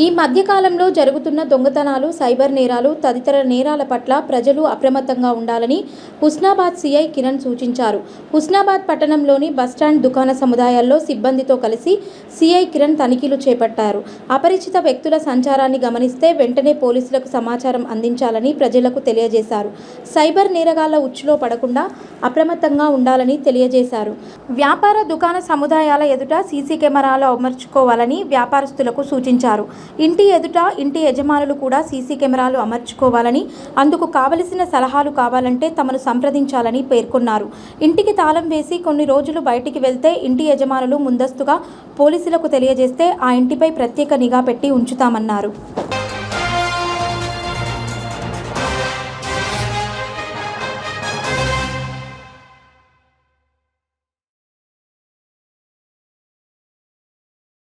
ఈ మధ్యకాలంలో జరుగుతున్న దొంగతనాలు, సైబర్ నేరాలు తదితర నేరాల పట్ల ప్రజలు అప్రమత్తంగా ఉండాలని హుస్నాబాద్ సీఐ కిరణ్ సూచించారు. హుస్నాబాద్ పట్టణంలోని బస్టాండ్, దుకాణ సముదాయాల్లో సిబ్బందితో కలిసి సీఐ కిరణ్ తనిఖీలు చేపట్టారు. అపరిచిత వ్యక్తుల సంచారాన్ని గమనిస్తే వెంటనే పోలీసులకు సమాచారం అందించాలని ప్రజలకు తెలియజేశారు. సైబర్ నేరగాళ్ల ఉచ్చులో పడకుండా అప్రమత్తంగా ఉండాలని తెలియజేశారు. వ్యాపార, దుకాణ సముదాయాల ఎదుట సీసీ కెమెరాలు అమర్చుకోవాలని వ్యాపారస్తులకు సూచించారు. ఇంటి ఎదుట ఇంటి యజమానులు కూడా సీసీ కెమెరాలు అమర్చుకోవాలని, అందుకు కావలసిన సలహాలు కావాలంటే తమను సంప్రదించాలని పేర్కొన్నారు. ఇంటికి తాళం వేసి కొన్ని రోజులు బయటికి వెళ్తే ఇంటి యజమానులు ముందస్తుగా పోలీసులకు తెలియజేస్తే ఆ ఇంటిపై ప్రత్యేక నిఘా పెట్టి ఉంచుతామన్నారు.